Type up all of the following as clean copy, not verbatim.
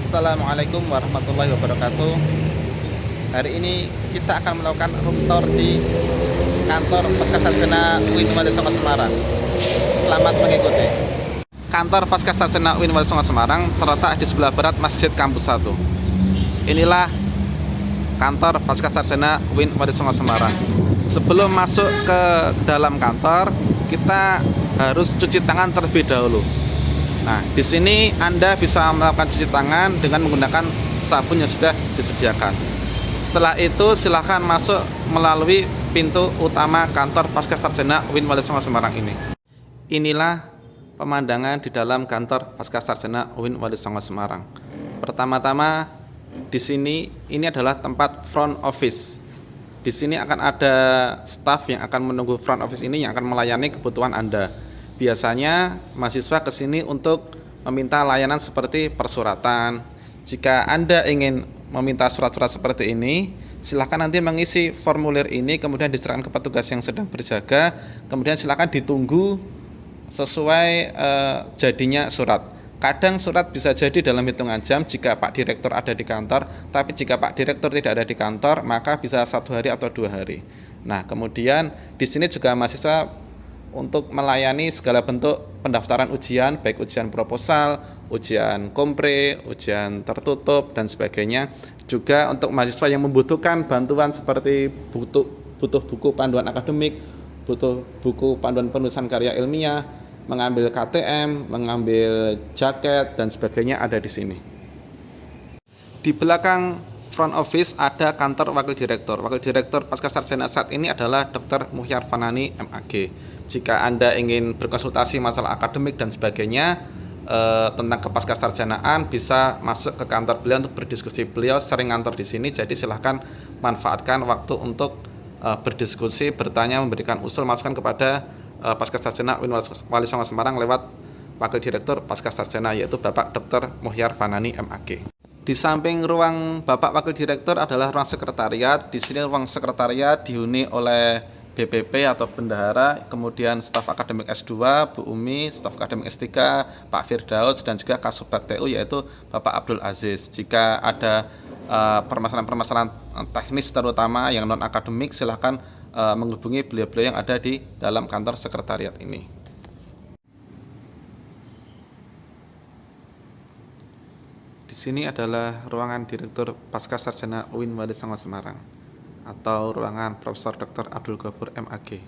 Assalamualaikum warahmatullahi wabarakatuh. Hari ini kita akan melakukan room tour di kantor Pascasarjana UIN Walisongo Semarang. Selamat mengikuti. Kantor Pascasarjana UIN Walisongo Semarang terletak di sebelah barat Masjid Kampus 1. Inilah kantor Pascasarjana UIN Walisongo Semarang. Sebelum masuk ke dalam kantor, kita harus cuci tangan terlebih dahulu. Nah, di sini Anda bisa melakukan cuci tangan dengan menggunakan sabun yang sudah disediakan. Setelah itu, silakan masuk melalui pintu utama kantor Pascasarjana UIN Walisongo Semarang ini. Inilah pemandangan di dalam kantor Pascasarjana UIN Walisongo Semarang. Pertama-tama, di sini ini adalah tempat front office. Di sini akan ada staf yang akan menunggu front office ini yang akan melayani kebutuhan Anda. Biasanya mahasiswa ke sini untuk meminta layanan seperti persuratan. Jika Anda ingin meminta surat-surat seperti ini, silakan nanti mengisi formulir ini, kemudian diserahkan ke petugas yang sedang berjaga, kemudian silakan ditunggu sesuai jadinya surat. Kadang surat bisa jadi dalam hitungan jam jika Pak Direktur ada di kantor, tapi jika Pak Direktur tidak ada di kantor, maka bisa 1 hari atau 2 hari. Nah, kemudian di sini juga mahasiswa untuk melayani segala bentuk pendaftaran ujian, baik ujian proposal, ujian kompre, ujian tertutup, dan sebagainya. Juga untuk mahasiswa yang membutuhkan bantuan seperti butuh buku panduan akademik, butuh buku panduan penulisan karya ilmiah, mengambil KTM, mengambil jaket, dan sebagainya ada di sini. Di belakang front office ada kantor wakil direktur. Wakil direktur Pascasarjana saat ini adalah Dr. Muhyar Fanani MAG. Jika Anda ingin berkonsultasi masalah akademik dan sebagainya tentang kepascasarjanaan, bisa masuk ke kantor beliau untuk berdiskusi. Beliau sering kantor di sini, jadi silahkan manfaatkan waktu untuk berdiskusi, bertanya, memberikan usul masukan kepada Pascasarjana UIN Walisongo Semarang lewat wakil direktur Pascasarjana, yaitu Bapak Dr. Muhyar Fanani MAG. Di samping ruang Bapak Wakil Direktur adalah ruang sekretariat. Di sini ruang sekretariat dihuni oleh BPP atau bendahara, kemudian staf akademik S2, Bu Umi, staf akademik S3, Pak Firdaus, dan juga Kasubag TU yaitu Bapak Abdul Aziz. Jika ada permasalahan-permasalahan teknis terutama yang non akademik, silahkan menghubungi beliau-beliau yang ada di dalam kantor sekretariat ini. Di sini adalah ruangan Direktur Pascasarjana UIN Walisongo Semarang atau ruangan Profesor Dr. Abdul Ghafur MAG.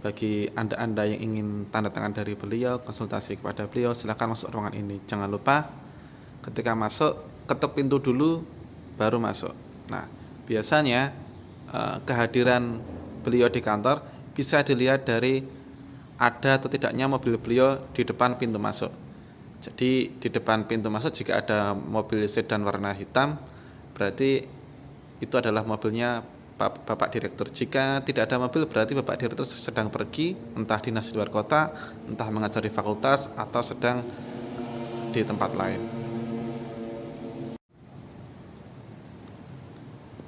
Bagi Anda yang ingin tanda tangan dari beliau, konsultasi kepada beliau, silakan masuk ruangan ini. Jangan lupa ketika masuk ketuk pintu dulu baru masuk. Nah, biasanya kehadiran beliau di kantor bisa dilihat dari ada atau tidaknya mobil beliau di depan pintu masuk. Jadi di depan pintu masuk jika ada mobil sedan warna hitam, berarti itu adalah mobilnya Bapak Direktur. Jika tidak ada mobil, berarti Bapak Direktur sedang pergi, entah dinas di luar kota, entah mengajar di fakultas, atau sedang di tempat lain.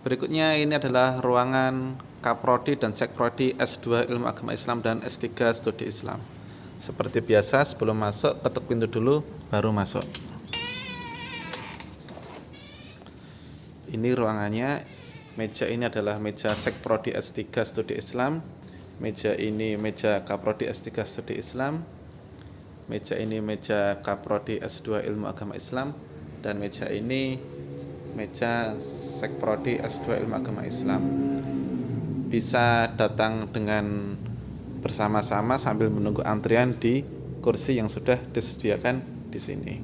Berikutnya ini adalah ruangan Kaprodi dan Sekprodi S2 Ilmu Agama Islam dan S3 Studi Islam. Seperti biasa, sebelum masuk ketuk pintu dulu baru masuk. Ini ruangannya. Meja ini adalah meja Sekprodi S3 Studi Islam. Meja ini meja Kaprodi S3 Studi Islam. Meja ini meja Kaprodi S2 Ilmu Agama Islam. Dan meja ini meja Sekprodi S2 Ilmu Agama Islam. Bisa datang dengan bersama-sama sambil menunggu antrian di kursi yang sudah disediakan di sini.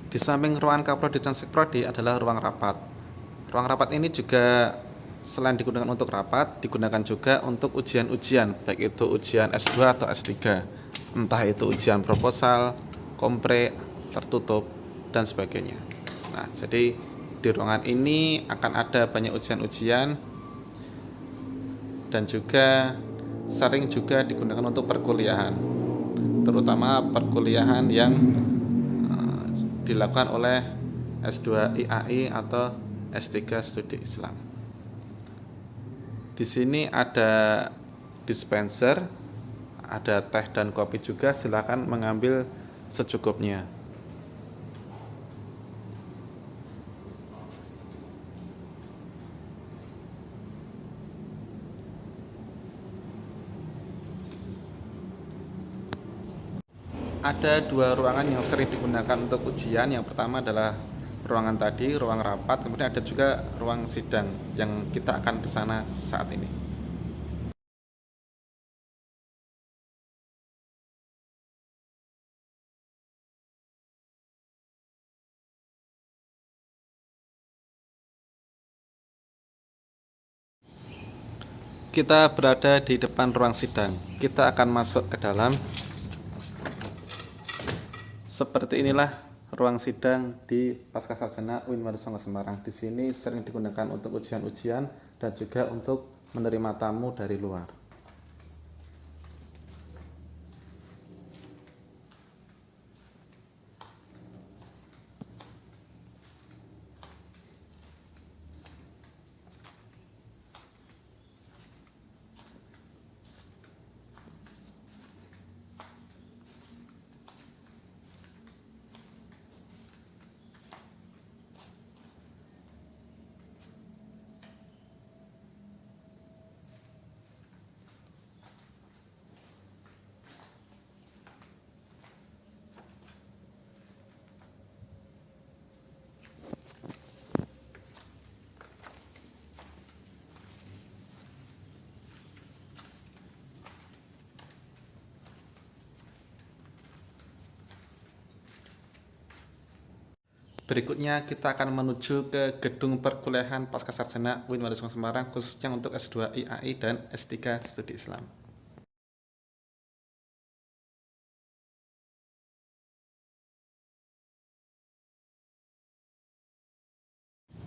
Di samping ruangan Kaprodi dan Sekprodi adalah ruang rapat. Ruang rapat ini juga selain digunakan untuk rapat, digunakan juga untuk ujian-ujian, baik itu ujian S2 atau S3, entah itu ujian proposal, kompre, tertutup, dan sebagainya. Nah, jadi di ruangan ini akan ada banyak ujian-ujian dan juga sering juga digunakan untuk perkuliahan, terutama perkuliahan yang dilakukan oleh S2 IAI atau S3 Studi Islam. Di sini ada dispenser, ada teh dan kopi juga, silakan mengambil secukupnya. Ada dua ruangan yang sering digunakan untuk ujian. Yang pertama adalah ruangan tadi, ruang rapat. Kemudian ada juga ruang sidang yang kita akan ke sana saat ini. Kita berada di depan ruang sidang. Kita akan masuk ke dalam. Seperti inilah ruang sidang di Pascasarjana UIN Wadisongo Semarang. Di sini sering digunakan untuk ujian-ujian dan juga untuk menerima tamu dari luar. Berikutnya kita akan menuju ke gedung perkuliahan Pascasarjana UIN Wadisongo Semarang, khususnya untuk S2 IAI dan S3 Studi Islam.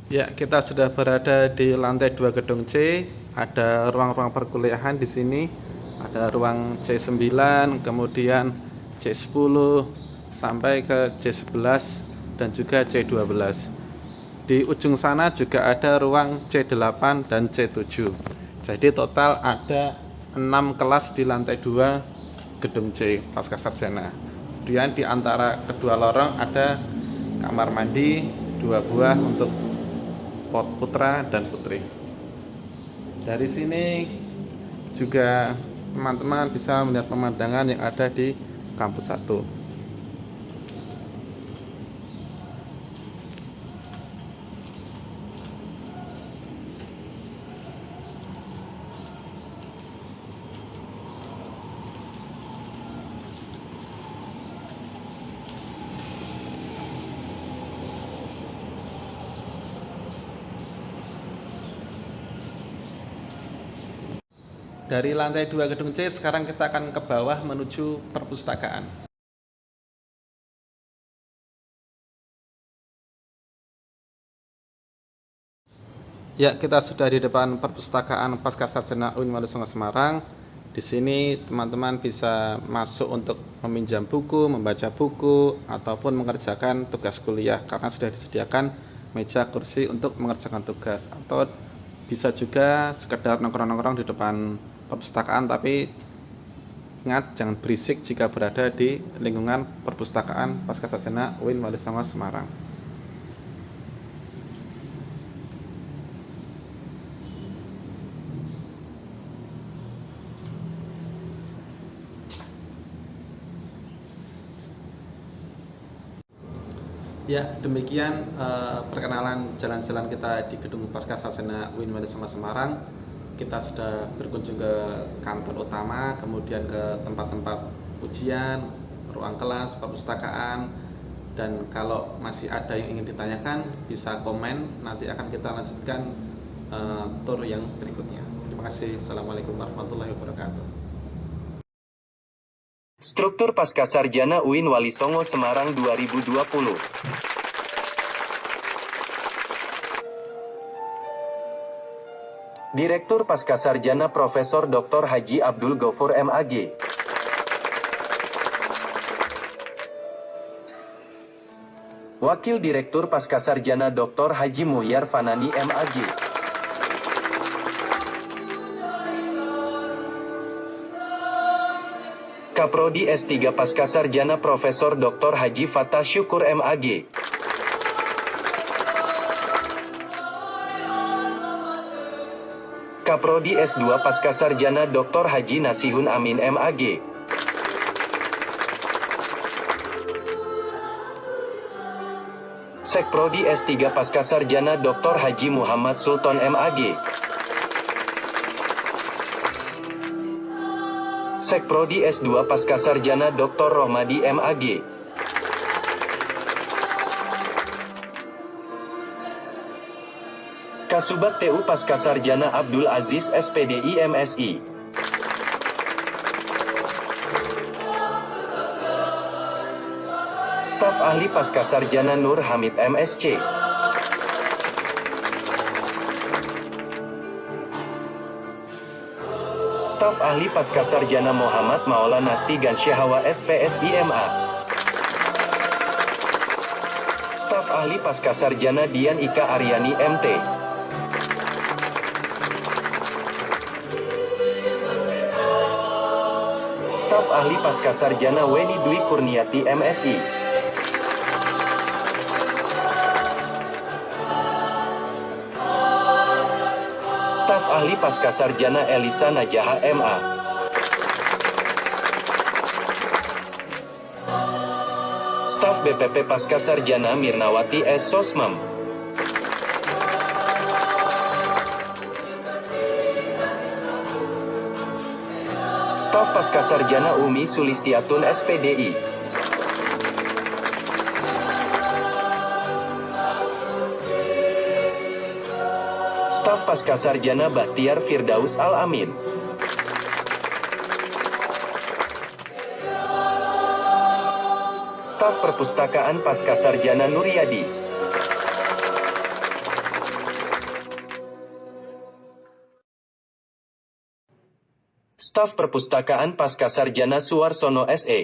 Ya, kita sudah berada di lantai 2 gedung C. Ada ruang-ruang perkuliahan di sini. Ada ruang C9, kemudian C10 sampai ke C11 dan juga C12. Di ujung sana juga ada ruang C8 dan C7. Jadi total ada 6 kelas di lantai 2 gedung C Pascasarjana. Kemudian di antara kedua lorong ada kamar mandi 2 buah untuk putra dan putri. Dari sini juga teman-teman bisa melihat pemandangan yang ada di kampus 1. Dari lantai 2 gedung C, sekarang kita akan ke bawah menuju perpustakaan. Ya, kita sudah di depan perpustakaan Pascasarjana UIN Wadisongo Semarang. Di sini teman-teman bisa masuk untuk meminjam buku, membaca buku, ataupun mengerjakan tugas kuliah karena sudah disediakan meja kursi untuk mengerjakan tugas. Atau bisa juga sekedar nongkrong-nongkrong di depan perpustakaan, tapi ingat jangan berisik jika berada di lingkungan perpustakaan Pascasarjana UIN Wadisongo Semarang. Ya, demikian perkenalan jalan-jalan kita di gedung Pascasarjana UIN Wadisongo Semarang. Kita sudah berkunjung ke kantor utama, kemudian ke tempat-tempat ujian, ruang kelas, perpustakaan, dan kalau masih ada yang ingin ditanyakan bisa komen, nanti akan kita lanjutkan tour yang berikutnya. Terima kasih. Assalamualaikum warahmatullahi wabarakatuh. Struktur Pascasarjana UIN Wadisongo Semarang 2020. Direktur Pascasarjana Profesor Dr. Haji Abdul Ghaffur MAG. Wakil Direktur Pascasarjana Dr. Haji Muhyar Fanandi MAG. Kaprodi S3 Pascasarjana Profesor Dr. Haji Fatah Syukur MAG. Kaprodi S2 Pascasarjana Dr. Haji Nasihun Amin MAG. Sekprodi S3 Pascasarjana Dr. Haji Muhammad Sultan MAG. Sekprodi S2 Pascasarjana Dr. Rohmadi MAG. Kasubag TU Pascasarjana Abdul Aziz SPDI MSI. Staf Ahli Pascasarjana Nur Hamid MSC. Staf Ahli Pascasarjana Muhammad Maula Nasti Gansyahawa SPSI MA. Staf Ahli Pascasarjana Dian Ika Aryani MT. Staf Ahli Pascasarjana Weni Dwi Kurniati MSI. Staf Ahli Pascasarjana Elisa Najaha MA. Staf BPP Pascasarjana Mirnawati S. Sosmam. Staf Pascasarjana Umi Sulistiatun SPDI. Staf Pascasarjana Bahtiar Firdaus Al-Amin. Staf Perpustakaan Pascasarjana Nuryadi. Staf Perpustakaan Pascasarjana Suwarsono SE.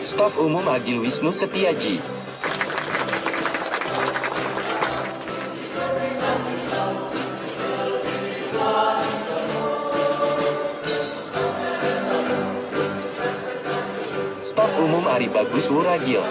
Staf Umum Agil Wisnu Setiaji. Staf Umum Ari Bagus Wuragil.